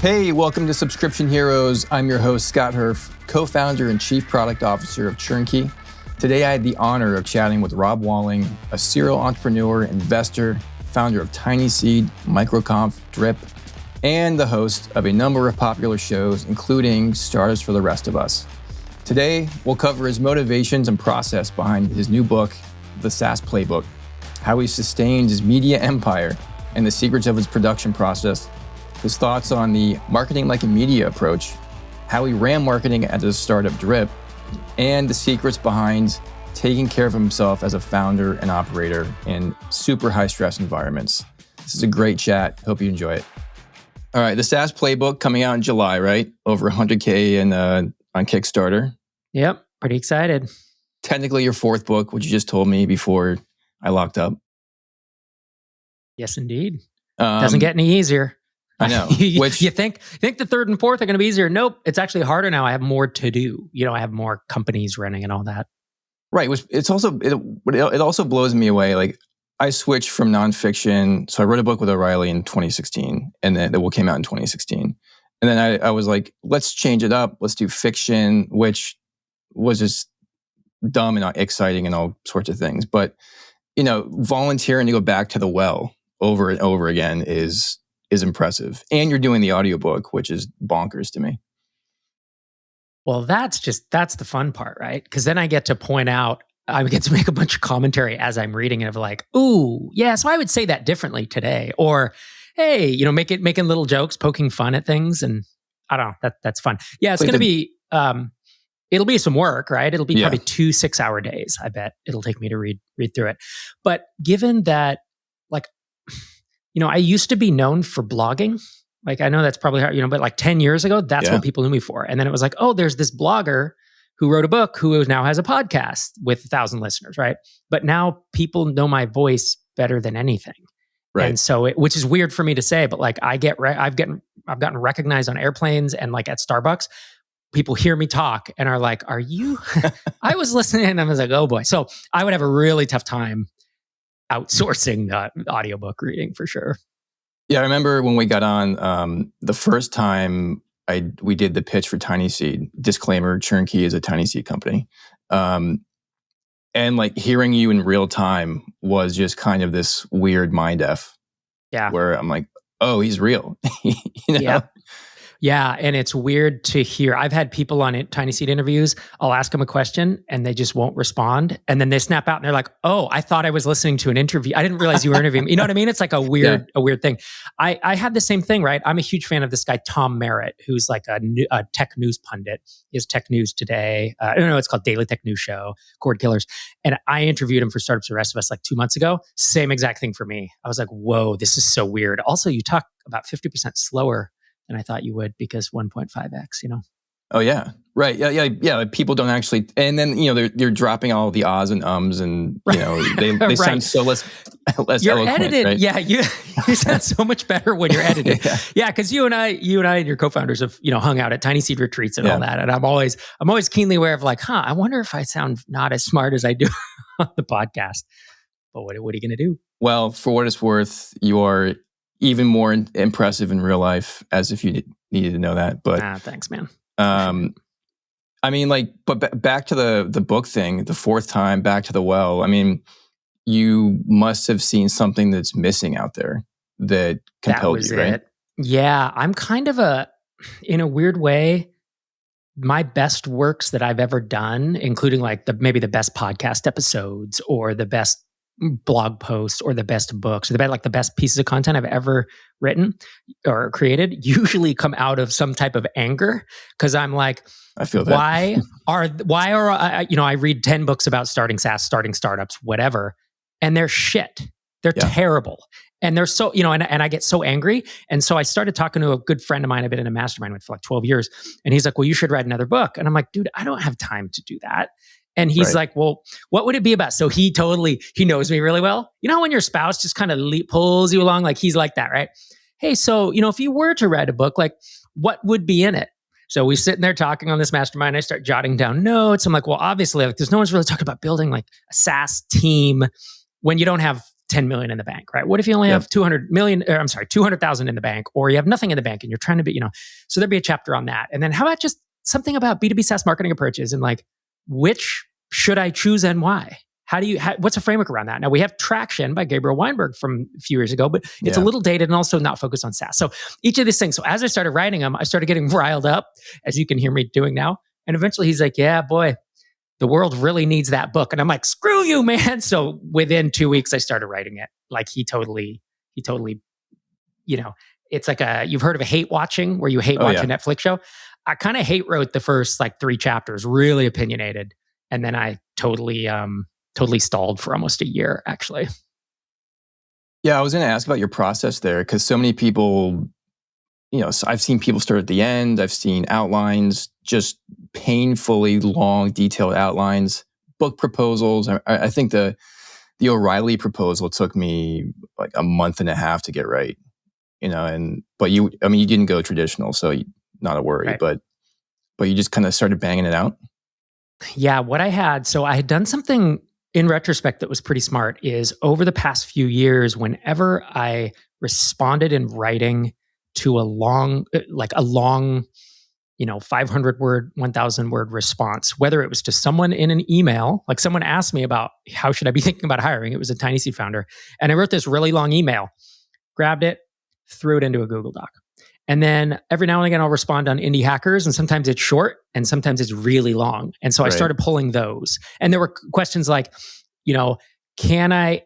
Hey, welcome to Subscription Heroes. I'm your host, Scott Herf, co-founder and chief product officer of Turnkey. Today, I had the honor of chatting with Rob Walling, a serial entrepreneur, investor, founder of TinySeed, MicroConf, Drip, and the host of a number of popular shows, including Startups for the Rest of Us. Today, we'll cover his motivations and process behind his new book, The SaaS Playbook, how he sustained his media empire and the secrets of his production process, his thoughts on the marketing like a media approach, how he ran marketing at his startup Drip, and the secrets behind taking care of himself as a founder and operator in super high stress environments. This is a great chat. Hope you enjoy it. All right, the SaaS Playbook coming out in July, right? Over 100K on Kickstarter. Yep, pretty excited. Technically your fourth book, which you just told me before I locked up. Yes, indeed. Doesn't get any easier. I know. Which you think the third and fourth are going to be easier? Nope. It's actually harder now. I have more to do. I have more companies running and all that. Right. It also blows me away. Like I switched from nonfiction. So I wrote a book with O'Reilly in 2016, and then that came out in 2016. And then I was like, let's change it up. Let's do fiction, which was just dumb and not exciting and all sorts of things. But volunteering to go back to the well over and over again is impressive. And you're doing the audiobook, which is bonkers to me. Well, that's the fun part, right? Because then I get to make a bunch of commentary as I'm reading it of like, ooh, yeah, so I would say that differently today. Or, hey, making little jokes, poking fun at things. And I don't know, that's fun. Yeah, it's going to be, it'll be some work, right? It'll be probably 2 6-hour days, I bet. It'll take me to read through it. But given that, I used to be known for blogging. Like, I know that's probably hard, but like 10 years ago, that's what people knew me for. And then it was like, oh, there's this blogger who wrote a book who now has a podcast with 1,000 listeners, right? But now people know my voice better than anything. Right. And so, which is weird for me to say, but like I've gotten recognized on airplanes and like at Starbucks. People hear me talk and are like, are you? I was listening and I was like, oh boy. So I would have a really tough time outsourcing audiobook reading for sure. Yeah, I remember when we got on the first time we did the pitch for TinySeed. Disclaimer: Turnkey is a TinySeed company, and like hearing you in real time was just kind of this weird mind f. Yeah, where I'm like, oh, he's real. Yeah, and it's weird to hear. I've had people on TinySeed interviews. I'll ask them a question and they just won't respond. And then they snap out and they're like, oh, I thought I was listening to an interview. I didn't realize you were interviewing me. You know what I mean? It's like a weird thing. I had the same thing, right? I'm a huge fan of this guy, Tom Merritt, who's like a tech news pundit. He has Tech News Today. I don't know, it's called Daily Tech News Show, Cord Killers. And I interviewed him for Startups for the Rest of Us like 2 months ago. Same exact thing for me. I was like, whoa, this is so weird. Also, you talk about 50% slower than I thought you would because 1.5x, Oh yeah, right. Yeah. People don't actually, and then they're dropping all the ahs and ums, and they right. Sound so less you're eloquent. Edited, right? Yeah. You sound so much better when you're edited. Yeah, because you and I and your co-founders have hung out at TinySeed retreats and all that, and I'm always keenly aware of like, I wonder if I sound not as smart as I do on the podcast. But what are you going to do? Well, for what it's worth, you are even more impressive in real life, as if you needed to know that. But thanks, man. I mean, but back to the book thing, the fourth time back to the well. I mean, you must have seen something that's missing out there that compelled you, right? Yeah, I'm kind of in a weird way, my best works that I've ever done, including like maybe the best podcast episodes or the best blog posts or the best books or the best pieces of content I've ever written or created usually come out of some type of anger, because I'm like, I feel that. Why are I read 10 books about starting SaaS, starting startups, whatever, and they're shit. They're terrible. And they're so, and I get so angry. And so I started talking to a good friend of mine I've been in a mastermind with for like 12 years. And he's like, well, you should write another book. And I'm like, dude, I don't have time to do that. And he's like, well, what would it be about? So he knows me really well. You know when your spouse just kind of pulls you along? Like he's like that, right? Hey, so, if you were to write a book, like what would be in it? So we're sitting there talking on this mastermind. I start jotting down notes. I'm like, well, obviously, there's no one's really talking about building like a SaaS team when you don't have 10 million in the bank, right? What if you only have 200,000 in the bank, or you have nothing in the bank and you're trying to be, so there'd be a chapter on that. And then how about just something about B2B SaaS marketing approaches and like, which should I choose and why? What's a framework around that? Now we have Traction by Gabriel Weinberg from a few years ago, but it's a little dated and also not focused on SaaS. So each of these things. So as I started writing them, I started getting riled up, as you can hear me doing now. And eventually he's like, yeah, boy, the world really needs that book. And I'm like, screw you, man. So within 2 weeks, I started writing it. Like he totally, it's like you've heard of a hate watching where you hate watch a Netflix show. I kind of hate wrote the first like 3 chapters, really opinionated. And then I totally stalled for almost a year, actually. Yeah, I was going to ask about your process there, because so many people, I've seen people start at the end. I've seen outlines, just painfully long, detailed outlines, book proposals. I think the O'Reilly proposal took me like a month and a half to get right, but you didn't go traditional, so not a worry, right. but you just kind of started banging it out. Yeah, so I had done something in retrospect that was pretty smart is over the past few years, whenever I responded in writing to a long 500 word, 1,000 word response, whether it was to someone in an email, like someone asked me about how should I be thinking about hiring. It was a TinySeed founder. And I wrote this really long email, grabbed it, threw it into a Google Doc. And then every now and again, I'll respond on Indie Hackers, and sometimes it's short and sometimes it's really long. And so I started pulling those. And there were questions like, can I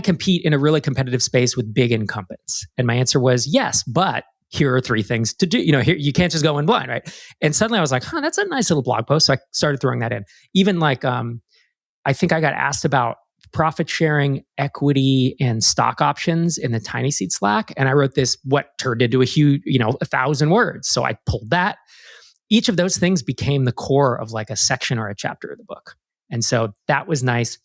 compete in a really competitive space with big incumbents? And my answer was yes, but here are 3 things to do. Here you can't just go in blind, right? And suddenly I was like, that's a nice little blog post. So I started throwing that in. Even like, I think I got asked about profit sharing, equity, and stock options in the TinySeed Slack. And I wrote this, what turned into a huge, 1,000 words. So I pulled that. Each of those things became the core of like a section or a chapter of the book. And so that was nice.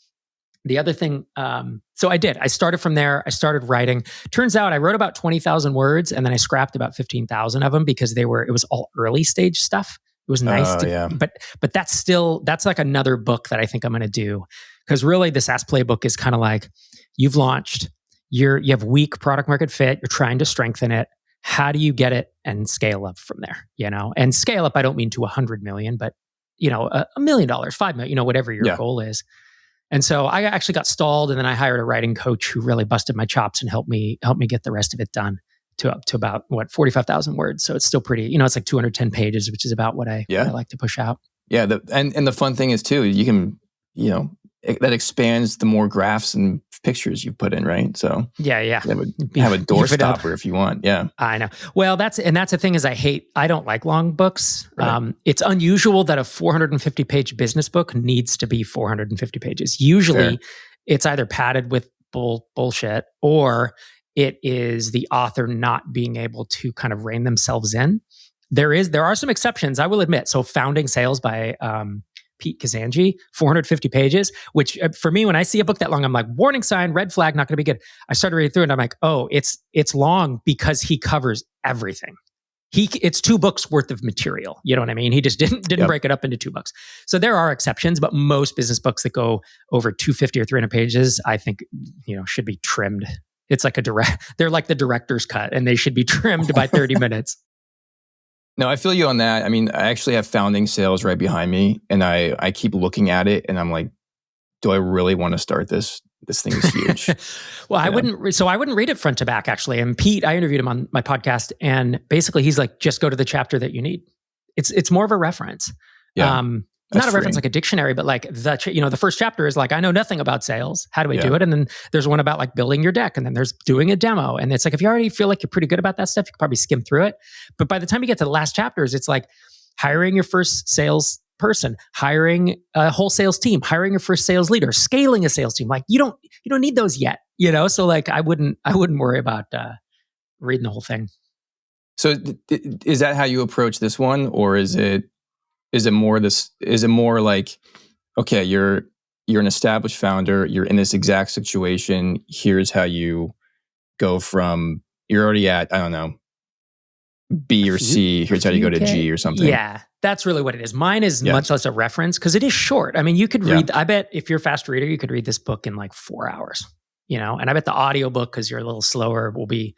The other thing, so I started from there. I started writing. Turns out I wrote about 20,000 words, and then I scrapped about 15,000 of them because it was all early stage stuff. It was nice but that's like another book that I think I'm going to do. Because really the SaaS Playbook is kind of like, you've launched, you have weak product market fit, you're trying to strengthen it. How do you get it and scale up from there? And scale up, I don't mean to 100 million, but $1 million, $5 million, whatever your goal is. And so I actually got stalled, and then I hired a writing coach who really busted my chops and helped me get the rest of it done to up to about 45,000 words. So it's still pretty, it's like 210 pages, which is about what I like to push out. Yeah. And the fun thing is too, you can, that expands the more graphs and pictures you put in, right? So yeah. Have a door stopper if you want. Yeah. I know. Well, that's the thing is I don't like long books. Right. It's unusual that a 450 page business book needs to be 450 pages. Usually it's either padded with bullshit, or it is the author not being able to kind of rein themselves in. There are some exceptions, I will admit. So Founding Sales by Pete Kazanji, 450 pages, which for me, when I see a book that long, I'm like, warning sign, red flag, not going to be good. I started reading through it and I'm like, oh, it's long because he covers everything. It's 2 books worth of material. You know what I mean? He just didn't break it up into 2 books. So there are exceptions, but most business books that go over 250 or 300 pages, I think, should be trimmed. It's like they're like the director's cut, and they should be trimmed by 30 minutes. No, I feel you on that. I mean, I actually have Founding Sales right behind me, and I keep looking at it, and I'm like, do I really want to start this? This thing is huge. Well, I wouldn't read it front to back, actually. And Pete, I interviewed him on my podcast, and basically he's like, just go to the chapter that you need. It's more of a reference. Yeah. Not a reference like a dictionary, but like the first chapter is like, I know nothing about sales. How do I do it? And then there's one about like building your deck. And then there's doing a demo. And it's like, if you already feel like you're pretty good about that stuff, you can probably skim through it. But by the time you get to the last chapters, it's like hiring your first sales person, hiring a whole sales team, hiring your first sales leader, scaling a sales team. Like you don't need those yet, So like I wouldn't worry about reading the whole thing. So is that how you approach this one, or is it more like, okay, you're an established founder, you're in this exact situation, here's how you go from, you're already at, I don't know, B or C, here's how you go to G or something. Yeah, that's really what it is. Mine is much less a reference because it is short. I mean, you could read, I bet if you're a fast reader, you could read this book in like 4 hours. and I bet the audiobook, because you're a little slower, will be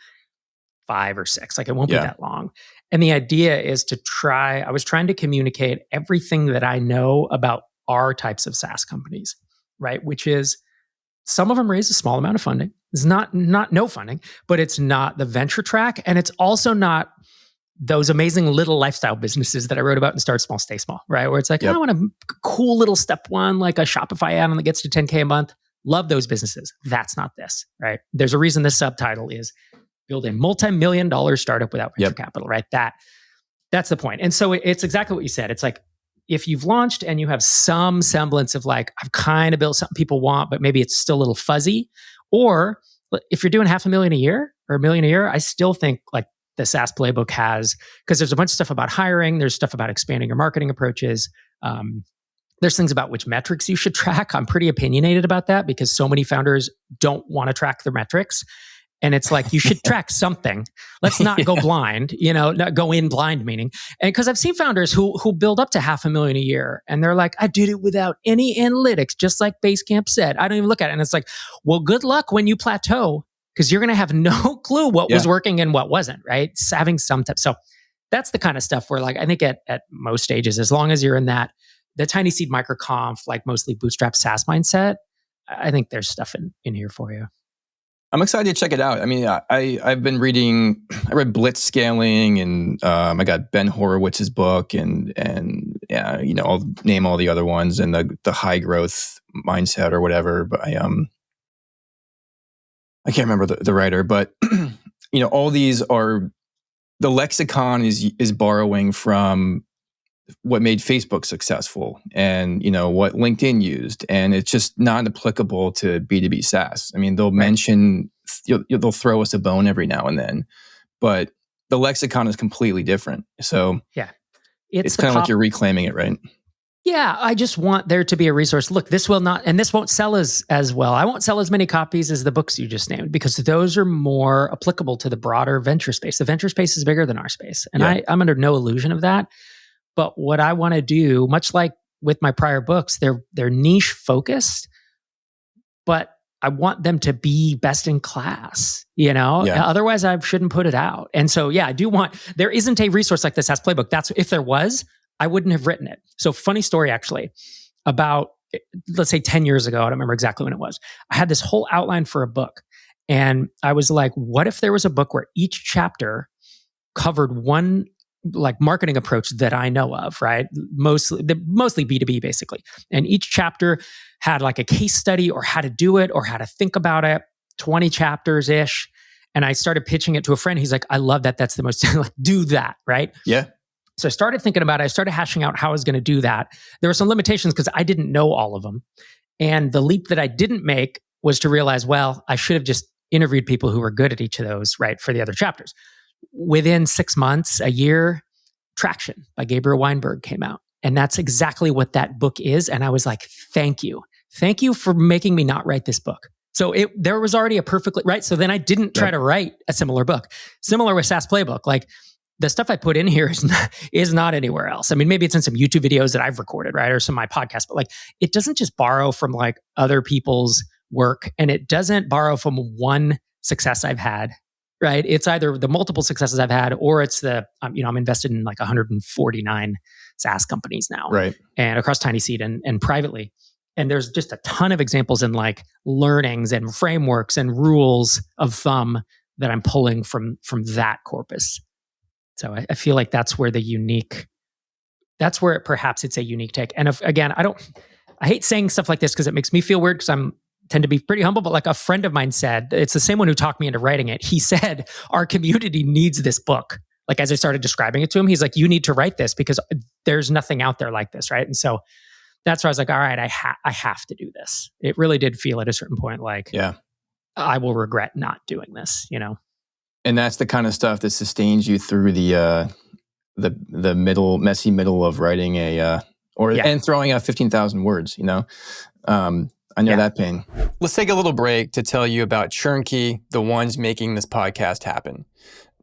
5 or 6. Like it won't be that long. And the idea is I was trying to communicate everything that I know about our types of SaaS companies, right? Which is some of them raise a small amount of funding. It's not no funding, but it's not the venture track. And it's also not those amazing little lifestyle businesses that I wrote about in Start Small, Stay Small, right? Where it's like, I want a cool little step one, like a Shopify add-on that gets to 10K a month. Love those businesses. That's not this, right? There's a reason this subtitle is build a multi-million-dollar startup without venture capital, right? That's the point. And so it's exactly what you said. It's like, if you've launched and you have some semblance of like, I've kind of built something people want, but maybe it's still a little fuzzy. Or if you're doing $500,000 a year or $1 million a year, I still think like the SaaS Playbook has, because there's a bunch of stuff about hiring, there's stuff about expanding your marketing approaches. There's things about which metrics you should track. I'm pretty opinionated about that because so many founders don't want to track their metrics. And it's like, you should track something. Let's not go blind, not go in blind, meaning. And because I've seen founders who build up to $500,000 a year and they're like, I did it without any analytics, just like Basecamp said. I don't even look at it. And it's like, well, good luck when you plateau, because you're going to have no clue what was working and what wasn't, right? It's having some type. So that's the kind of stuff where like, I think at most stages, as long as you're in the TinySeed MicroConf, like mostly bootstrap SaaS mindset, I think there's stuff in here for you. I'm excited to check it out. I mean, I've been reading. I read Blitz Scaling, and I got Ben Horowitz's book, and I'll name all the other ones, and the high growth mindset or whatever. But I can't remember the writer. But all these are, the lexicon is borrowing from what made Facebook successful and, what LinkedIn used. And it's just not applicable to B2B SaaS. I mean, they'll mention, they'll throw us a bone every now and then, but the lexicon is completely different. So it's kind of like you're reclaiming it, right? Yeah, I just want there to be a resource. Look, this won't sell as well. I won't sell as many copies as the books you just named, because those are more applicable to the broader venture space. The venture space is bigger than our space. And I'm under no illusion of that. But what I want to do, much like with my prior books, they're niche focused, but I want them to be best in class, Otherwise I shouldn't put it out. And so, there isn't a resource like this SaaS Playbook. If there was, I wouldn't have written it. So funny story, actually, about, let's say 10 years ago, I don't remember exactly when it was. I had this whole outline for a book. And I was like, what if there was a book where each chapter covered one like marketing approach that I know of, right? Mostly B2B basically. And each chapter had like a case study or how to do it or how to think about it, 20 chapters-ish. And I started pitching it to a friend. He's like, I love that. That's the most, like, do that, right? Yeah. So I started thinking about it. I started hashing out how I was going to do that. There were some limitations because I didn't know all of them. And the leap that I didn't make was to realize, well, I should have just interviewed people who were good at each of those, right, for the other chapters. Within 6 months, a year, Traction by Gabriel Weinberg came out. And that's exactly what that book is. And I was like, thank you. Thank you for making me not write this book. So there was already a perfectly, right? So then I didn't try to write a similar book. Similar with SaaS Playbook. Like the stuff I put in here is not anywhere else. I mean, maybe it's in some YouTube videos that I've recorded, right? Or some of my podcasts, but like it doesn't just borrow from like other people's work, and it doesn't borrow from one success I've had. Right? It's either the multiple successes I've had, or it's I'm invested in like 149 SaaS companies now, right? And across TinySeed and privately. And there's just a ton of examples in like learnings and frameworks and rules of thumb that I'm pulling from that corpus. So I feel like that's where perhaps it's a unique take. And again, I hate saying stuff like this because it makes me feel weird because tend to be pretty humble, but like a friend of mine said, it's the same one who talked me into writing it. He said, our community needs this book. Like as I started describing it to him, he's like, you need to write this because there's nothing out there like this, right? And so that's where I was like, all right, I have to do this. It really did feel at a certain point like, I will regret not doing this, And that's the kind of stuff that sustains you through the messy middle of writing and throwing out 15,000 words, I know that pain. Let's take a little break to tell you about Turnkey, the ones making this podcast happen.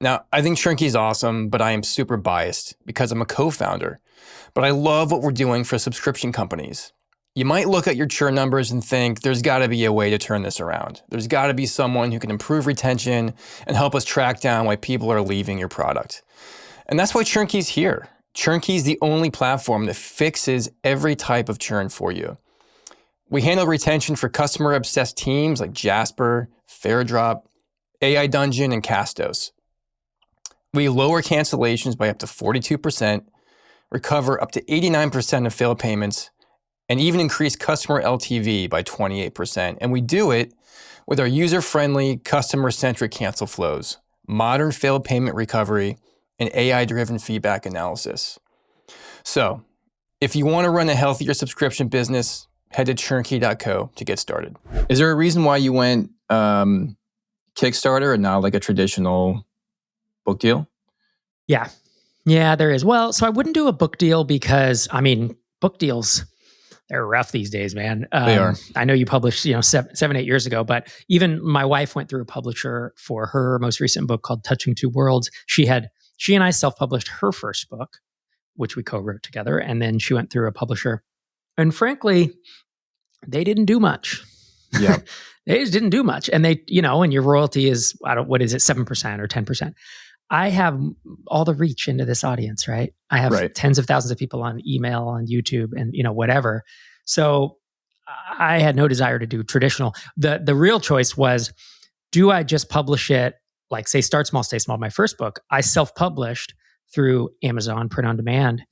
Now, I think Turnkey is awesome, but I am super biased because I'm a co-founder. But I love what we're doing for subscription companies. you might look at your churn numbers and think there's got to be a way to turn this around. There's got to be someone who can improve retention and help us track down why people are leaving your product. And that's why Turnkey's here. Turnkey is the only platform that fixes every type of churn for you. We handle retention for customer-obsessed teams like Jasper, Fairdrop, AI Dungeon, and Castos. We lower cancellations by up to 42%, recover up to 89% of failed payments, and even increase customer LTV by 28%. And we do it with our user-friendly, customer-centric cancel flows, modern failed payment recovery, and AI-driven feedback analysis. So, if you want to run a healthier subscription business, head to turnkey.co to get started. Is there a reason why you went Kickstarter and not like a traditional book deal? Yeah, there is. Well, so I wouldn't do a book deal because, book deals, they're rough these days, man. They are. I know you published, 7-8 years ago, but even my wife went through a publisher for her most recent book called Touching Two Worlds. She and I self-published her first book, which we co-wrote together, and then she went through a publisher. And frankly, they didn't do much. Yeah. They just didn't do much. And they, and your royalty is, what is it, 7% or 10%. I have all the reach into this audience, right? I have tens of thousands of people on email, on YouTube, and whatever. So I had no desire to do traditional. The real choice was, do I just publish it, like say Start Small, Stay Small, my first book? I self-published through Amazon Print on Demand,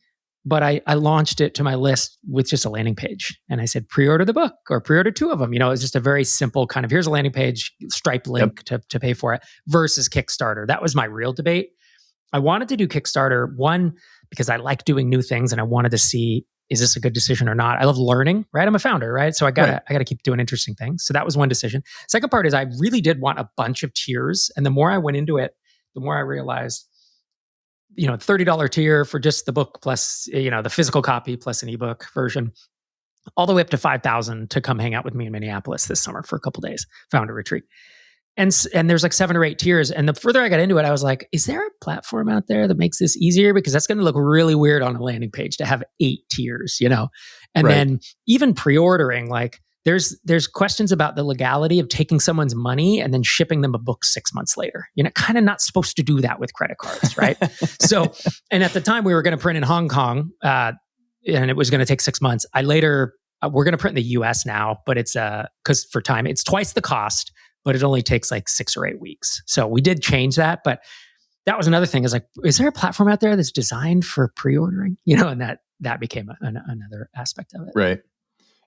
but I launched it to my list with just a landing page. And I said, pre-order the book or pre-order 2 of them. It was just a very simple kind of, here's a landing page, Stripe link to pay for it, versus Kickstarter. That was my real debate. I wanted to do Kickstarter, one, because I like doing new things and I wanted to see, is this a good decision or not? I love learning, right? I'm a founder, right? So I gotta keep doing interesting things. So that was one decision. Second part is I really did want a bunch of tiers. And the more I went into it, the more I realized, $30 tier for just the book plus, the physical copy plus an ebook version, all the way up to $5,000 to come hang out with me in Minneapolis this summer for a couple days, founder retreat. And there's like 7 or 8 tiers. And the further I got into it, I was like, is there a platform out there that makes this easier? Because that's going to look really weird on a landing page to have 8 tiers, And then even pre-ordering, like there's questions about the legality of taking someone's money and then shipping them a book 6 months later. Kind of not supposed to do that with credit cards, right? So, and at the time we were going to print in Hong Kong, and it was going to take 6 months. We're going to print in the US now, but it's because for time, it's twice the cost, but it only takes like 6 or 8 weeks. So we did change that, but that was another thing. Is like, is there a platform out there that's designed for pre-ordering? And that became another aspect of it. Right.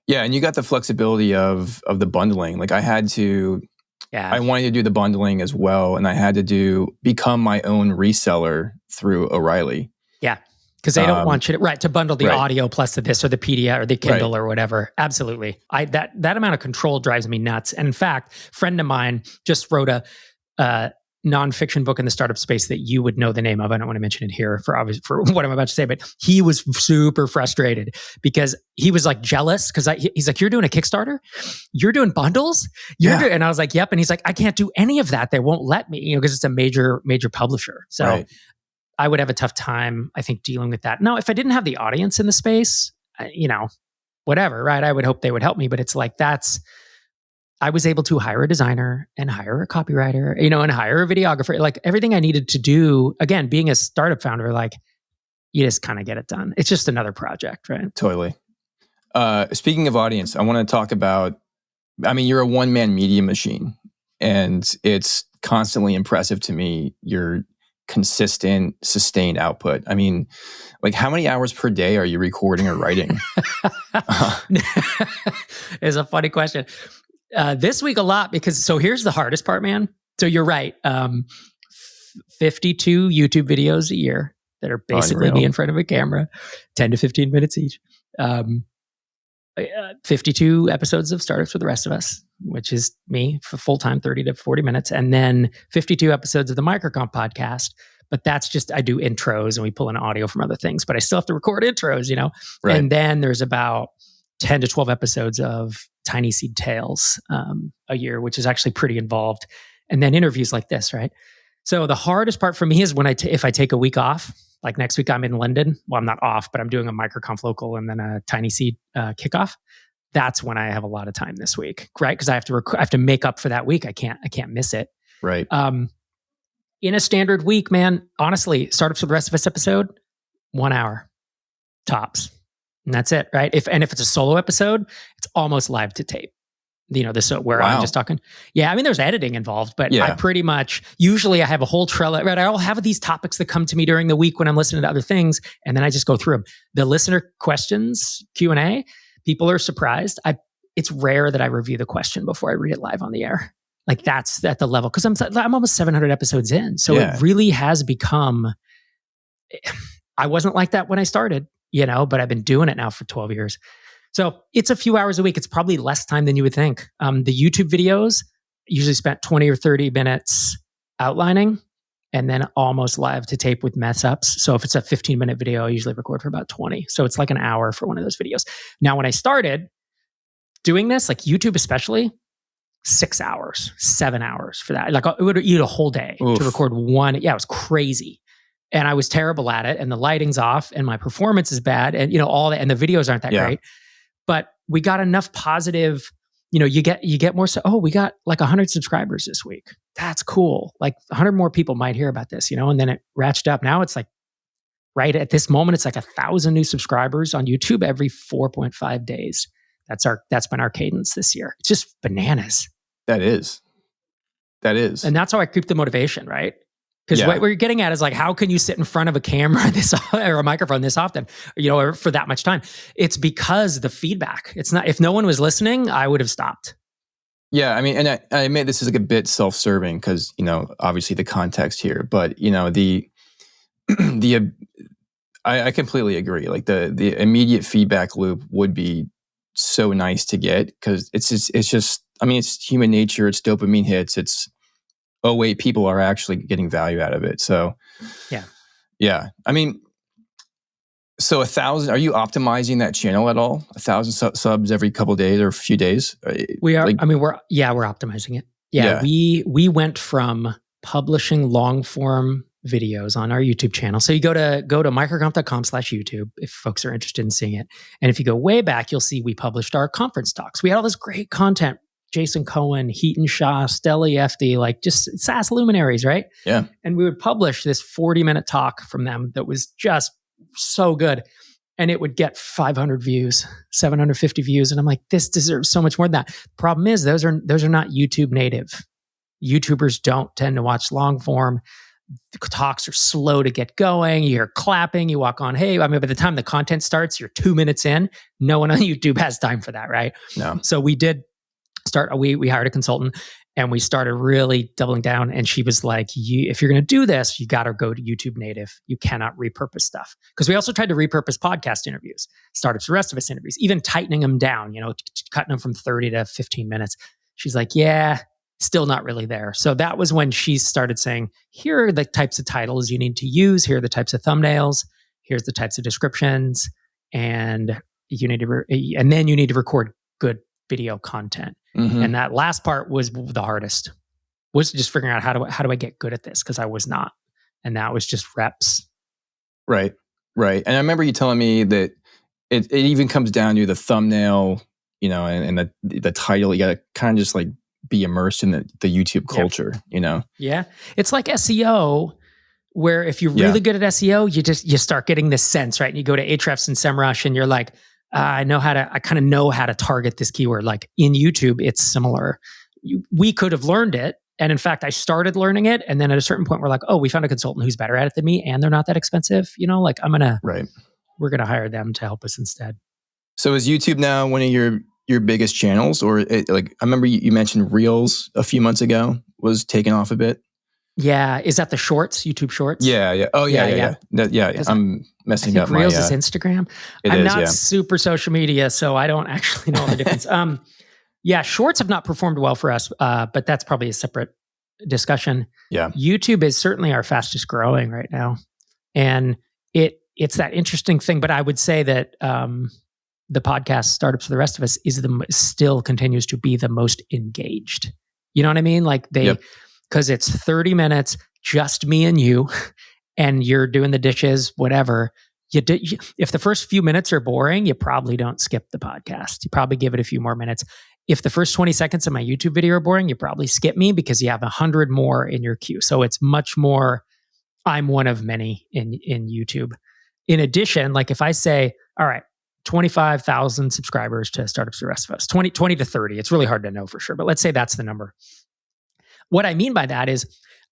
Yeah, and you got the flexibility of the bundling. Like I wanted to do the bundling as well, and I had to become my own reseller through O'Reilly. Yeah, because they don't want you to bundle the audio plus the this or the PDF or the Kindle or whatever. Absolutely, that amount of control drives me nuts. And in fact, a friend of mine just wrote a nonfiction book in the startup space that you would know the name of. I don't want to mention it here for what I'm about to say, but he was super frustrated because he was like jealous because he's like, you're doing a Kickstarter, you're doing bundles, and I was like, yep. And he's like, I can't do any of that. They won't let me, because it's a major publisher. So I would have a tough time, I think, dealing with that. Now, if I didn't have the audience in the space, whatever, right? I would hope they would help me, but it's like I was able to hire a designer and hire a copywriter, and hire a videographer, like everything I needed to do. Again, being a startup founder, like you just kind of get it done. It's just another project, right? Totally. Speaking of audience, I want to talk about, you're a one-man media machine, and it's constantly impressive to me, your consistent, sustained output. Like how many hours per day are you recording or writing? It's a funny question. This week a lot because, so here's the hardest part, man. So you're right. 52 YouTube videos a year that are basically me in front of a camera, 10 to 15 minutes each. 52 episodes of Startups for the Rest of Us, which is me for full-time, 30 to 40 minutes. And then 52 episodes of the MicroConf podcast. But that's just, I do intros and we pull in audio from other things, but I still have to record intros, Right. And then there's about 10 to 12 episodes of TinySeed Tales a year, which is actually pretty involved. And then interviews like this, right? So the hardest part for me is when if I take a week off, like next week I'm in London. Well, I'm not off, but I'm doing a MicroConf local and then a TinySeed kickoff. that's when I have a lot of time this week, right? Because I have to make up for that week. I can't miss it. Right. In a standard week, man, honestly, Startups for the Rest of Us episode, 1 hour tops. And that's it, right? If it's a solo episode, it's almost live to tape. This where Wow. I'm just talking. Yeah, I mean, there's editing involved, but Yeah. I pretty much, usually I have a whole Trello, right? I'll have these topics that come to me during the week when I'm listening to other things, and then I just go through them. The listener questions, Q&A, people are surprised. It's rare that I review the question before I read it live on the air. Like that's at the level, because I'm almost 700 episodes in. So It really has become, I wasn't like that when I started, but I've been doing it now for 12 years. So it's a few hours a week. It's probably less time than you would think. The YouTube videos usually spent 20 or 30 minutes outlining and then almost live to tape with mess ups. So if it's a 15-minute video, I usually record for about 20. So it's like an hour for one of those videos. Now, when I started doing this, like YouTube especially, 6 hours, 7 hours for that. Like it would eat a whole day to record one. Yeah, it was crazy. And I was terrible at it, and the lighting's off and my performance is bad, and all that, and the videos aren't that great. But we got enough positive, you get more. So, we got like 100 subscribers this week. That's cool. Like 100 more people might hear about this, and then it ratcheted up. Now it's like, right at this moment, it's like 1,000 new subscribers on YouTube every 4.5 days. That's been our cadence this year. It's just bananas. That is. And that's how I keep the motivation, right? Because what we're getting at is like, how can you sit in front of a camera or a microphone this often, or for that much time? It's because the feedback. It's not, if no one was listening, I would have stopped. Yeah, I mean, and I admit this is like a bit self-serving because, obviously the context here, but, I completely agree. Like the immediate feedback loop would be so nice to get because it's just, I mean, it's human nature. It's dopamine hits. It's, oh wait, people are actually getting value out of it. So yeah. I mean, so 1,000, are you optimizing that channel at all? 1,000 subs every couple of days or a few days? We are. We're optimizing it. Yeah. We went from publishing long form videos on our YouTube channel. So you go to microconf.com/YouTube if folks are interested in seeing it. And if you go way back, you'll see we published our conference talks. We had all this great content. Jason Cohen, Heaton Shah, Stella Yefty, like just SaaS luminaries, right? Yeah. And we would publish this 40-minute talk from them that was just so good. And it would get 500 views, 750 views. And I'm like, this deserves so much more than that. The problem is those are not YouTube native. YouTubers don't tend to watch long form. The talks are slow to get going. You hear clapping, you walk on, hey, by the time the content starts, you're 2 minutes in. No one on YouTube has time for that, right? No. So we did we hired a consultant and we started really doubling down. And she was like, if you're going to do this, you got to go to YouTube native. You cannot repurpose stuff. Because we also tried to repurpose podcast interviews, Startups for the Rest of Us interviews, even tightening them down, cutting them from 30 to 15 minutes. She's like, yeah, still not really there. So that was when she started saying, here are the types of titles you need to use. Here are the types of thumbnails. Here's the types of descriptions. And then you need to record good video content. Mm-hmm. And that last part was the hardest, was just figuring out how do I get good at this? Because I was not. And that was just reps. Right. And I remember you telling me that it even comes down to the thumbnail, and the title. You got to kind of just like be immersed in the YouTube culture, Yeah. It's like SEO, where if you're really good at SEO, you start getting this sense, right? And you go to Ahrefs and SEMrush and you're like, I kind of know how to target this keyword. Like in YouTube, it's similar. We could have learned it. And in fact, I started learning it. And then at a certain point, we're like, we found a consultant who's better at it than me. And they're not that expensive. We're going to hire them to help us instead. So is YouTube now one of your biggest channels? Or I remember you mentioned Reels a few months ago was taken off a bit. Yeah. Is that the shorts, YouTube shorts? Yeah. Oh, yeah. I'm messing up. Reels is Instagram. I'm not super social media, so I don't actually know the difference. Shorts have not performed well for us, but that's probably a separate discussion. Yeah. YouTube is certainly our fastest growing right now. And it's that interesting thing, but I would say that the podcast Startups for the Rest of Us still continues to be the most engaged. You know what I mean? Like because it's 30 minutes, just me and you, and you're doing the dishes, whatever. if the first few minutes are boring, you probably don't skip the podcast. You probably give it a few more minutes. If the first 20 seconds of my YouTube video are boring, you probably skip me because you have 100 more in your queue. So it's much more, I'm one of many in YouTube. In addition, like if I say, all right, 25,000 subscribers to Startups the Rest of Us, 20 to 30, it's really hard to know for sure, but let's say that's the number. What I mean by that is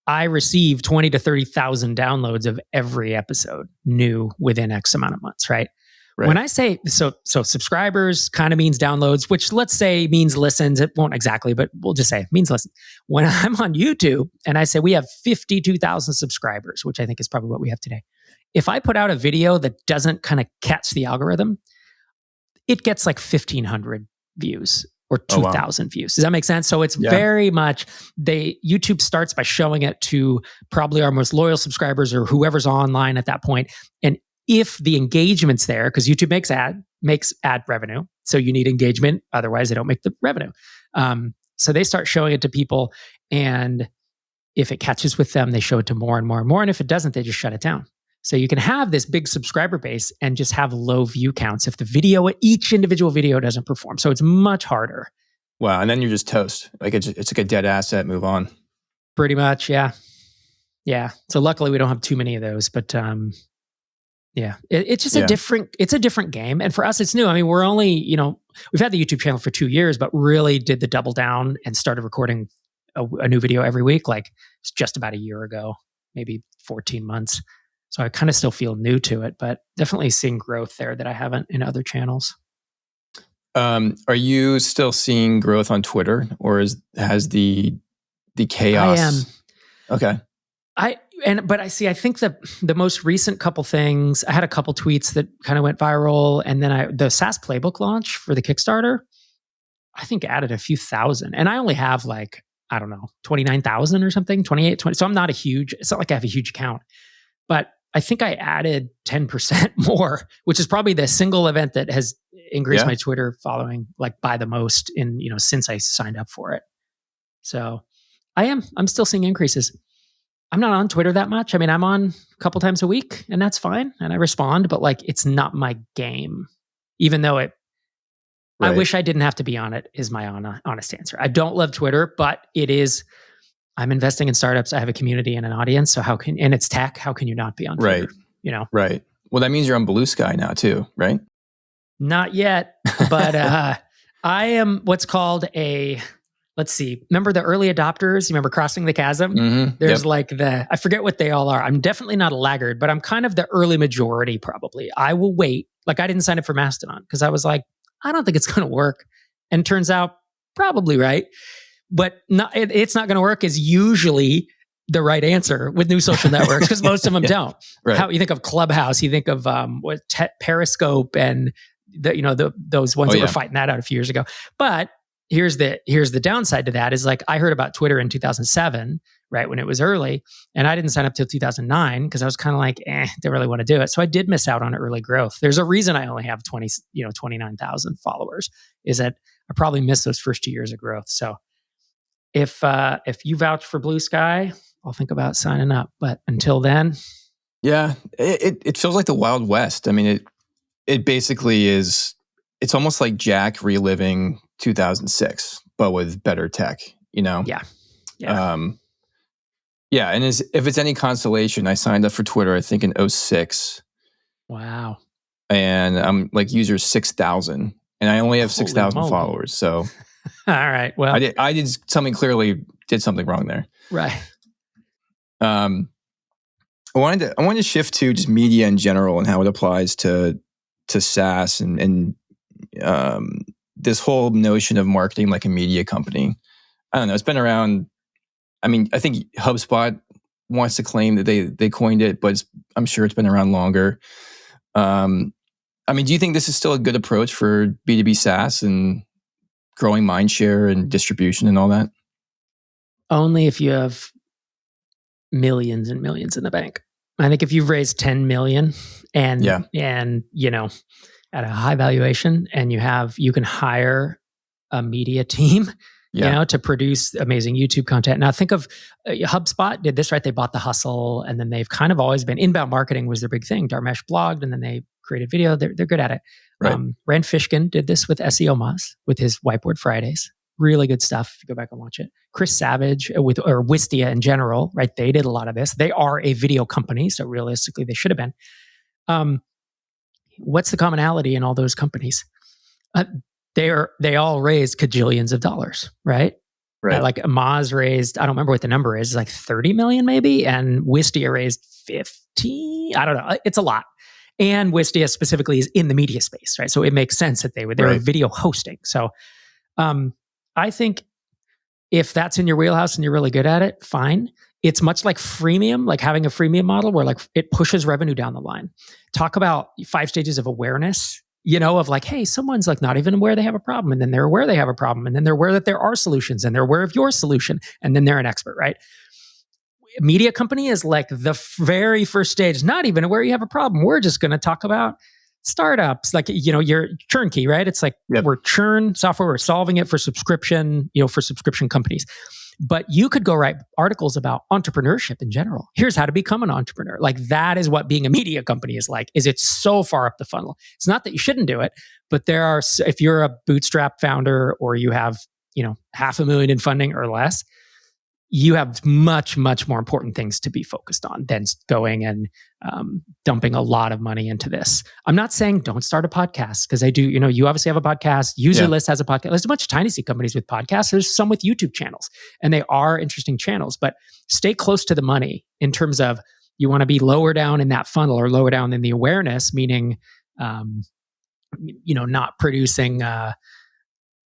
I receive 20 to 30,000 downloads of every episode new within X amount of months, right? When I say, so subscribers kind of means downloads, which let's say means listens. It won't exactly, but we'll just say it means listen. When I'm on YouTube and I say we have 52,000 subscribers, which I think is probably what we have today. If I put out a video that doesn't kind of catch the algorithm, it gets like 1,500 views or 2,000 views. Does that make sense? So it's very much, YouTube starts by showing it to probably our most loyal subscribers or whoever's online at that point. And if the engagement's there, because YouTube makes ad revenue, so you need engagement, otherwise they don't make the revenue. So they start showing it to people, and if it catches with them, they show it to more and more and more. And if it doesn't, they just shut it down. So you can have this big subscriber base and just have low view counts if each individual video doesn't perform. So it's much harder. Wow, and then you're just toast. Like it's like a dead asset. Move on. Pretty much, yeah. So luckily we don't have too many of those, but it's just it's a different game. And for us, it's new. I mean, we're only, we've had the YouTube channel for 2 years, but really did the double down and started recording a new video every week. Like it's just about a year ago, maybe 14 months. So I kind of still feel new to it, but definitely seeing growth there that I haven't in other channels. Are you still seeing growth on Twitter, or has the chaos? I am. Okay. But I think the most recent couple things, I had a couple tweets that kind of went viral, and then the SaaS Playbook launch for the Kickstarter, I think added a few thousand, and I only have 29,000 or something, 28, 20. So it's not like I have a huge account, but I think I added 10% more, which is probably the single event that has increased my Twitter following by the most since I signed up for it. So I'm still seeing increases. I'm not on Twitter that much. I mean, I'm on a couple times a week, and that's fine. And I respond, but it's not my game, even though I wish I didn't have to be on it, is my honest answer. I don't love Twitter, but it is, I'm investing in startups. I have a community and an audience. So and it's tech. How can you not be on Twitter? Right. Right. Well, that means you're on Blue Sky now too, right? Not yet, but I am what's called let's see. Remember the early adopters? You remember Crossing the Chasm? Mm-hmm. There's I forget what they all are. I'm definitely not a laggard, but I'm kind of the early majority probably. I will wait. I didn't sign up for Mastodon because I was like, I don't think it's going to work. And turns out probably right. But it's not going to work is usually the right answer with new social networks because most of them don't. Right. How you think of Clubhouse, you think of Periscope and those ones that were fighting that out a few years ago. But here's the downside to that is I heard about Twitter in 2007, right when it was early, and I didn't sign up till 2009 because I was kind of didn't really want to do it. So I did miss out on early growth. There's a reason I only have 29,000 followers. Is that I probably missed those first 2 years of growth. So if you vouch for Blue Sky, I'll think about signing up. But until then, it feels like the Wild West. I mean, it basically is. It's almost like Jack reliving 2006, but with better tech. Yeah. And if it's any consolation, I signed up for Twitter, I think in 2006. Wow. And I'm user 6,000, and I only have 6,000 followers. So. All right. Well, I did something wrong there. Right. I wanted to shift to just media in general and how it applies to SaaS and this whole notion of marketing like a media company. I don't know. It's been around. I mean, I think HubSpot wants to claim that they coined it, but I'm sure it's been around longer. I mean, do you think this is still a good approach for B2B SaaS and growing mind share and distribution and all that? Only if you have millions and millions in the bank. I think if you've raised 10 million and at a high valuation and you can hire a media team Yeah. to produce amazing YouTube content. Now think of HubSpot did this, right? They bought The Hustle, and then they've kind of always been inbound marketing was their big thing. Dharmesh blogged, and then they created video. They're good at it. Right. Rand Fishkin did this with SEO Moz with his Whiteboard Fridays. Really good stuff if you go back and watch it. Chris Savage or Wistia in general, right? They did a lot of this. They are a video company, so realistically they should have been. What's the commonality in all those companies? They all raised cajillions of dollars, right? Right. Like Moz raised, I don't remember what the number is, like 30 million maybe, and Wistia raised 50. I don't know. It's a lot. And Wistia specifically is in the media space, right? So it makes sense that they were video hosting. So I think if that's in your wheelhouse and you're really good at it, fine. It's much like freemium, like having a freemium model where like it pushes revenue down the line. Talk about 5 stages of awareness, of like, hey, someone's like not even aware they have a problem, and then they're aware they have a problem, and then they're aware that there are solutions, and they're aware of your solution, and then they're an expert, right? Media company is like the very first stage, not even aware you have a problem. We're just going to talk about startups, like, you're turnkey, right? It's like we're churn software, we're solving it for subscription, for subscription companies. But you could go write articles about entrepreneurship in general. Here's how to become an entrepreneur. Like that is what being a media company is like, is it's so far up the funnel. It's not that you shouldn't do it, but if you're a bootstrap founder or you have, $500,000 in funding or less, you have much, much more important things to be focused on than going and dumping a lot of money into this. I'm not saying don't start a podcast, because I do, you obviously have a podcast. UserList has a podcast. There's a bunch of TinySeed companies with podcasts. There's some with YouTube channels, and they are interesting channels, but stay close to the money in terms of you want to be lower down in that funnel or lower down in the awareness, meaning, not producing,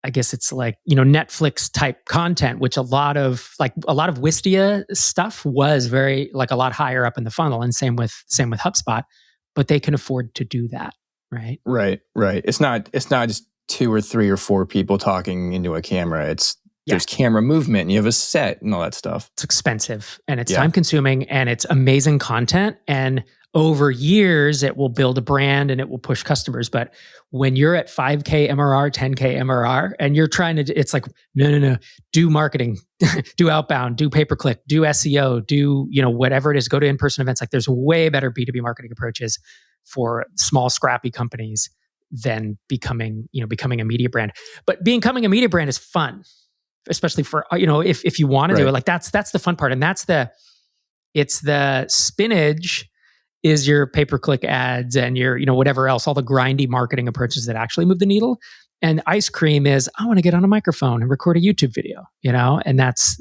I guess it's like, Netflix type content, which a lot of Wistia stuff was very like a lot higher up in the funnel, and same with HubSpot, but they can afford to do that. Right. Right. It's not just 2 or 3 or 4 people talking into a camera. There's camera movement, and you have a set and all that stuff. It's expensive, and it's time consuming, and it's amazing content. And over years, it will build a brand and it will push customers. But when you're at 5K MRR, 10K MRR, and you're trying to, it's like, no, do marketing, do outbound, do pay-per-click, do SEO, do, whatever it is, go to in-person events. Like there's way better B2B marketing approaches for small, scrappy companies than becoming a media brand. But becoming a media brand is fun, especially for, if you want to do it. Like that's the fun part. And it's the spinach is your pay-per-click ads and your, whatever else, all the grindy marketing approaches that actually move the needle. And ice cream is, I want to get on a microphone and record a YouTube video, and it's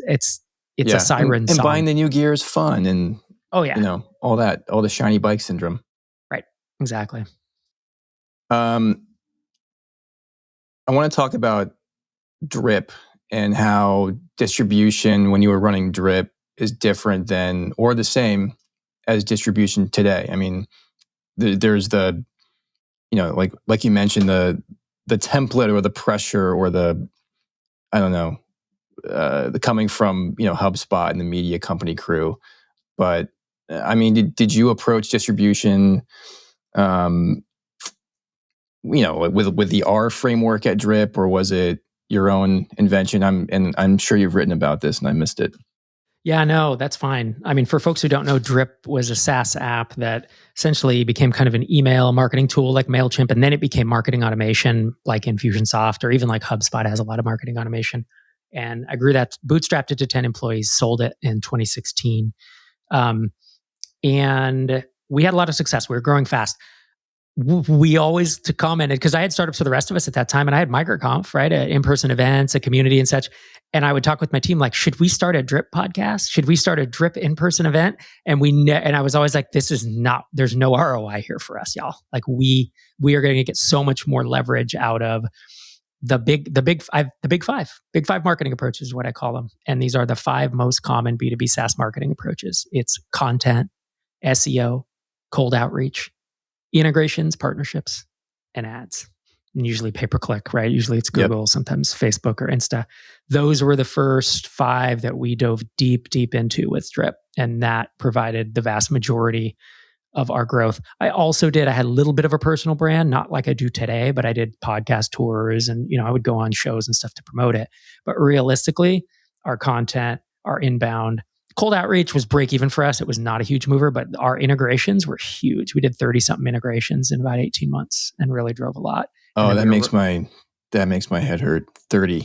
a siren song. And buying the new gear is fun. And, all the shiny bike syndrome. Right. Exactly. I want to talk about drip and how distribution when you were running drip is different than, or the same as distribution today. I mean, there's the, like you mentioned, the template or the pressure or the, I don't know, the coming from, HubSpot and the media company crew. But I mean, did you approach distribution, with the R framework at Drip, or was it your own invention? I'm sure you've written about this and I missed it. Yeah, no, that's fine. I mean, for folks who don't know, Drip was a SaaS app that essentially became kind of an email marketing tool like MailChimp, and then it became marketing automation like Infusionsoft, or even like HubSpot has a lot of marketing automation. And I grew that, bootstrapped it to 10 employees, sold it in 2016. And we had a lot of success. We were growing fast. We always commented, because I had startups for the rest of us at that time, and I had MicroConf, right? In-person events, a community and such. And I would talk with my team, like, should we start a Drip podcast? Should we start a Drip in-person event? And and I was always like, there's no ROI here for us, y'all. Like we are going to get so much more leverage out of the big five marketing approaches is what I call them. And these are the 5 most common B2B SaaS marketing approaches. It's content, SEO, cold outreach, integrations, partnerships, and ads. And usually pay-per-click, right? Usually it's Google, sometimes Facebook or Insta. Those were the first 5 that we dove deep into with Drip. And that provided the vast majority of our growth. I had a little bit of a personal brand, not like I do today, but I did podcast tours and, I would go on shows and stuff to promote it. But realistically, our content, our inbound, cold outreach was break even for us. It was not a huge mover, but our integrations were huge. We did 30 something integrations in about 18 months and really drove a lot. Oh, that makes my head hurt. 30.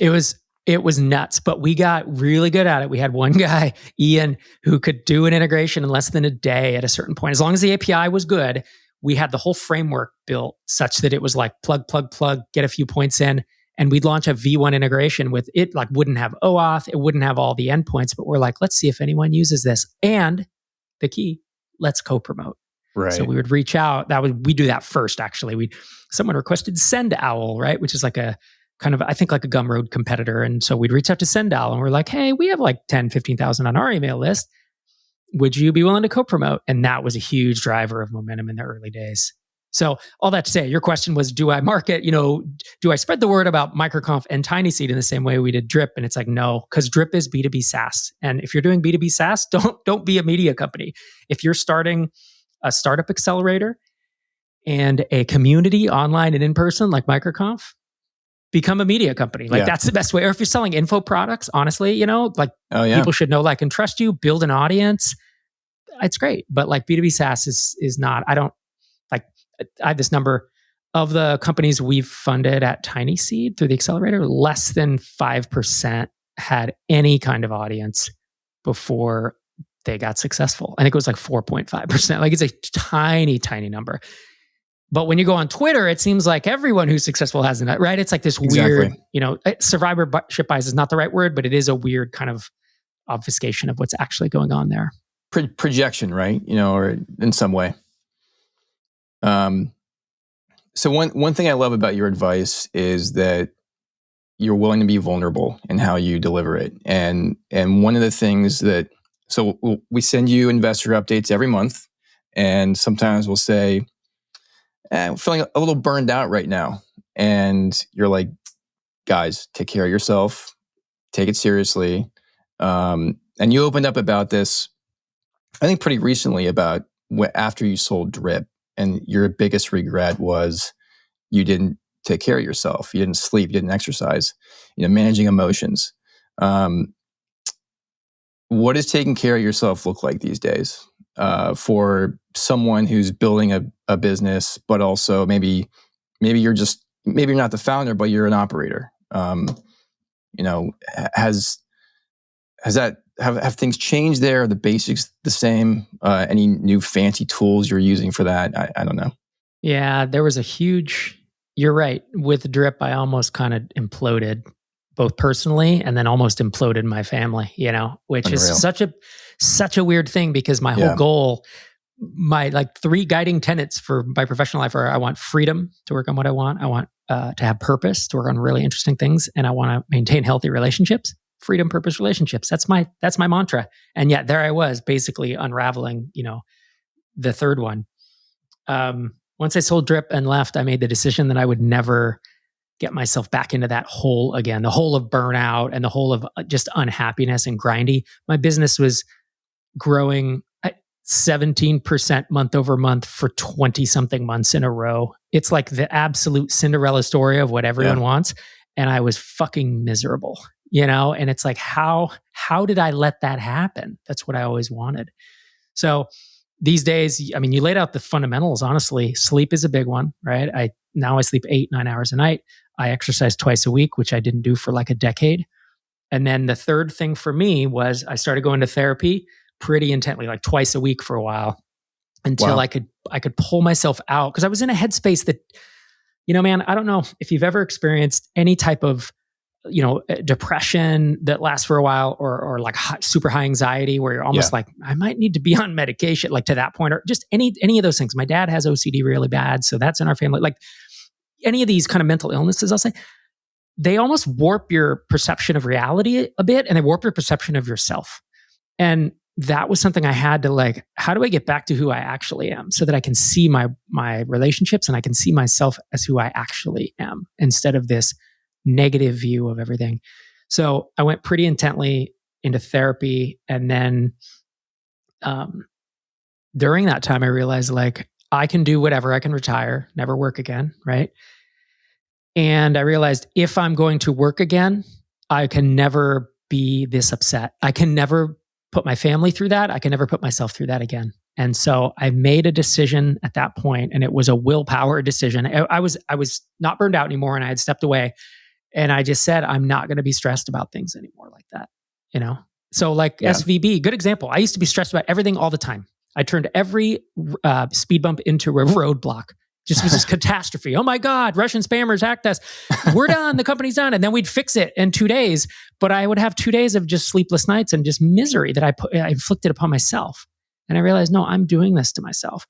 It was nuts, but we got really good at it. We had one guy, Ian, who could do an integration in less than a day at a certain point. As long as the API was good, we had the whole framework built such that it was like plug, get a few points in, and we'd launch a V1 integration with it, like wouldn't have OAuth, it wouldn't have all the endpoints, but we're like, let's see if anyone uses this. And the key, let's co-promote. Right. So we would reach out. We do that first, actually. Someone requested SendOwl, right? Which is like a kind of, I think like a Gumroad competitor. And so we'd reach out to SendOwl and we're like, hey, we have like 10, 15,000 on our email list. Would you be willing to co-promote? And that was a huge driver of momentum in the early days. So all that to say, your question was, do I market, do I spread the word about MicroConf and TinySeed in the same way we did Drip? And it's like, no, because Drip is B2B SaaS. And if you're doing B2B SaaS, don't be a media company. If you're starting a startup accelerator and a community online and in person like MicroConf, become a media company. That's the best way. Or if you're selling info products, honestly, people should know, like, and trust you, build an audience. It's great. But like B2B SaaS is not, I had this number of the companies we've funded at TinySeed through the accelerator, less than 5% had any kind of audience before they got successful. I think it was like 4.5%. Like it's a tiny, tiny number. But when you go on Twitter, it seems like everyone who's successful has that, right? It's like this weird, survivorship bias is not the right word, but it is a weird kind of obfuscation of what's actually going on there. Projection, right? Or in some way. So one thing I love about your advice is that you're willing to be vulnerable in how you deliver it. And one of the things so we send you investor updates every month, and sometimes we'll say, I'm feeling a little burned out right now. And you're like, guys, take care of yourself, take it seriously. And you opened up about this, I think pretty recently, about after you sold Drip, and your biggest regret was you didn't take care of yourself. You didn't sleep, you didn't exercise, managing emotions. What does taking care of yourself look like these days for someone who's building a business, but also maybe you're not the founder, but you're an operator? Have things changed there? Are the basics the same? Any new fancy tools you're using for that? I don't know. Yeah, there was you're right. With Drip, I almost kind of imploded, both personally and then almost imploded my family, which Unreal. Is such a weird thing, because my whole goal, my like 3 guiding tenets for my professional life are: I want freedom to work on what I want. I want to have purpose to work on really interesting things. And I want to maintain healthy relationships. Freedom, purpose, relationships. That's my mantra. And yet there I was, basically unraveling, the third one. Once I sold Drip and left, I made the decision that I would never get myself back into that hole again, the hole of burnout and the hole of just unhappiness and grindy. My business was growing at 17% month over month for 20 something months in a row. It's like the absolute Cinderella story of what everyone wants. And I was fucking miserable, and it's like, how did I let that happen? That's what I always wanted. So these days, you laid out the fundamentals. Honestly, sleep is a big one, right? I sleep 8-9 hours a night. I exercise twice a week, which I didn't do for like a decade. And then the third thing for me was I started going to therapy pretty intently, like twice a week for a while, until I could pull myself out. Because I was in a headspace that, man, I don't know if you've ever experienced any type of depression that lasts for a while, or like super high anxiety where you're almost like, I might need to be on medication, like to that point, or just any of those things. My dad has OCD really bad, so that's in our family. Like any of these kind of mental illnesses, I'll say, they almost warp your perception of reality a bit, and they warp your perception of yourself. And that was something I had to like, how do I get back to who I actually am, so that I can see my relationships and I can see myself as who I actually am, instead of this negative view of everything. So I went pretty intently into therapy, and then during that time, I realized like I can do whatever. I can retire, never work again, right? And I realized if I'm going to work again, I can never be this upset. I can never put my family through that. I can never put myself through that again. And so I made a decision at that point, and it was a willpower decision. I was not burned out anymore, and I had stepped away. And I just said, I'm not going to be stressed about things anymore like that. You know? So like SVB, good example. I used to be stressed about everything all the time. I turned every speed bump into a roadblock. Just was this catastrophe. Oh my God, Russian spammers hacked us. We're done. The company's done. And then we'd fix it in 2 days. But I would have 2 days of just sleepless nights and just misery that I inflicted upon myself. And I realized, no, I'm doing this to myself.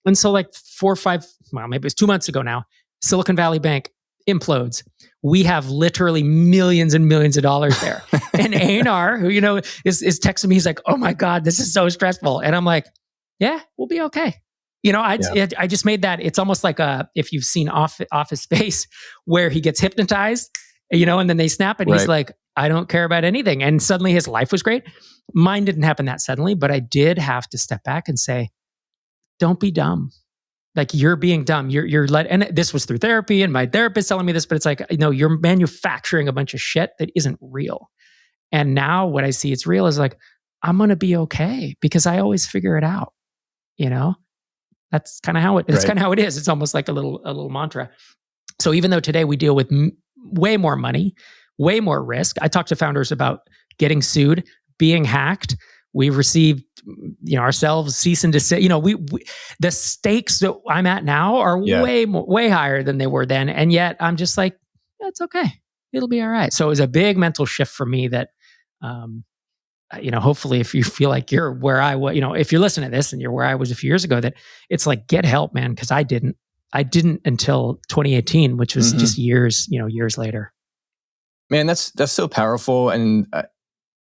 And so like 4 or 5, well, maybe it was 2 months ago now, Silicon Valley Bank implodes. We have literally millions and millions of dollars there. And A&R, who, is texting me, he's like, oh my God, this is so stressful. And I'm like, yeah, we'll be okay. I just made that. It's almost like if you've seen Office Space, where he gets hypnotized, and then they snap and he's like, I don't care about anything. And suddenly his life was great. Mine didn't happen that suddenly, but I did have to step back and say, don't be dumb. Like you're being dumb. And this was through therapy, and my therapist telling me this, but it's like, you're manufacturing a bunch of shit that isn't real. And now what I see it's real is like, I'm going to be okay because I always figure it out. That's kind of how it is. It's almost like a little mantra. So even though today we deal with way more money, way more risk, I talk to founders about getting sued, being hacked. We've received, ourselves cease and desist. The stakes that I'm at now are way higher than they were then, and yet I'm just like, it's okay, it'll be all right. So it was a big mental shift for me that. Hopefully if you feel like you're where I was, if you're listening to this and you're where I was a few years ago, that it's like, get help, man. Cause I didn't until 2018, which was just years later. Man, that's so powerful. And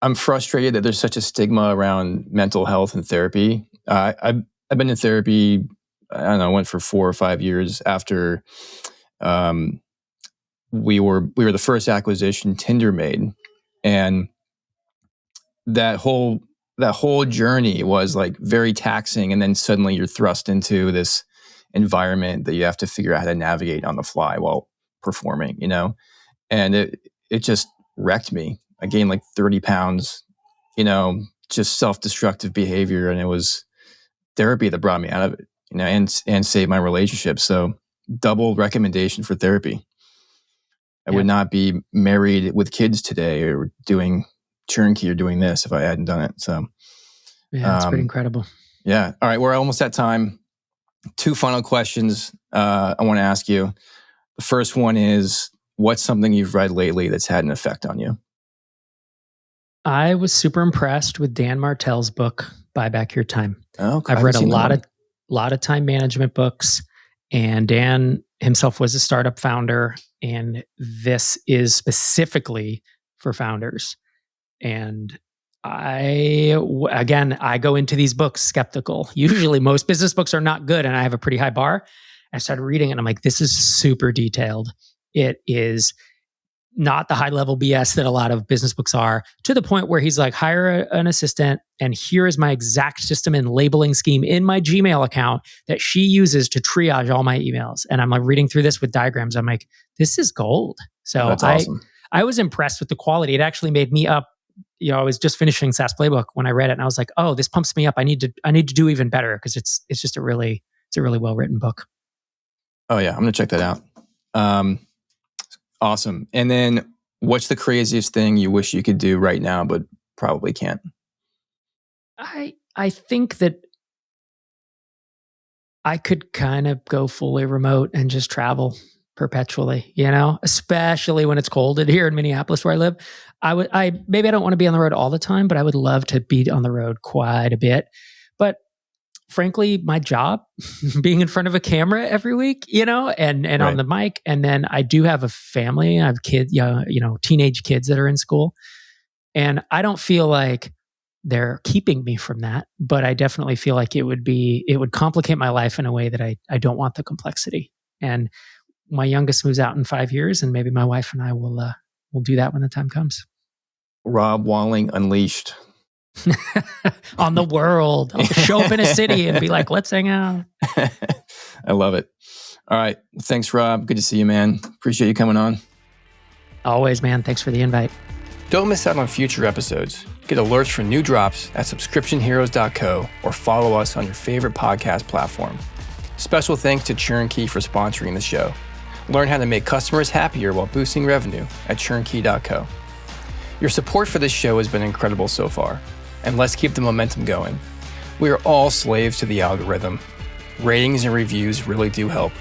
I'm frustrated that there's such a stigma around mental health and therapy. I've been in therapy, I don't know, I went for 4 or 5 years after we were the first acquisition Tinder made. And that whole journey was like very taxing, and then suddenly you're thrust into this environment that you have to figure out how to navigate on the fly while performing, and it just wrecked me. I gained like 30 pounds, just self-destructive behavior, and it was therapy that brought me out of it, and saved my relationship. So double recommendation for therapy. I would not be married with kids today or doing turnkey or doing this if I hadn't done it. So yeah, it's pretty incredible. Yeah. All right. We're almost at time. 2 final questions I want to ask you. The first one is, what's something you've read lately that's had an effect on you? I was super impressed with Dan Martell's book, Buy Back Your Time. Okay. I've read a lot of time management books, and Dan himself was a startup founder, and this is specifically for founders. And I go into these books skeptical. Usually most business books are not good, and I have a pretty high bar. I started reading it, and I'm like, this is super detailed. It is not the high level BS that a lot of business books are, to the point where he's like, hire an assistant, and here is my exact system and labeling scheme in my Gmail account that she uses to triage all my emails. And I'm like reading through this with diagrams. I'm like, this is gold. So that's awesome. I was impressed with the quality. It actually made me up. I was just finishing SaaS Playbook when I read it, and I was like, oh, this pumps me up. I need to do even better, because it's just a really well written book. Oh yeah, I'm gonna check that out. Awesome. And then, what's the craziest thing you wish you could do right now but probably can't? I think that I could kind of go fully remote and just travel perpetually, especially when it's cold here in Minneapolis where I live. Maybe I don't want to be on the road all the time, but I would love to be on the road quite a bit. But frankly, my job, being in front of a camera every week, and right. On the mic. And then I do have a family. I have kids, teenage kids that are in school. And I don't feel like they're keeping me from that, but I definitely feel like it would complicate my life in a way that I don't want the complexity. And my youngest moves out in 5 years, and maybe my wife and I will do that when the time comes. Rob Walling Unleashed. On the world. I'll show up in a city and be like, let's hang out. I love it. All right. Thanks, Rob. Good to see you, man. Appreciate you coming on. Always, man. Thanks for the invite. Don't miss out on future episodes. Get alerts for new drops at subscriptionheroes.co or follow us on your favorite podcast platform. Special thanks to ChurnKey for sponsoring the show. Learn how to make customers happier while boosting revenue at churnkey.co. Your support for this show has been incredible so far, and let's keep the momentum going. We are all slaves to the algorithm. Ratings and reviews really do help.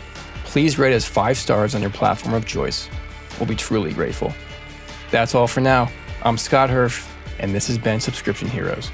Please rate us 5 stars on your platform of choice. We'll be truly grateful. That's all for now. I'm Scott Herf, and this has been Subscription Heroes.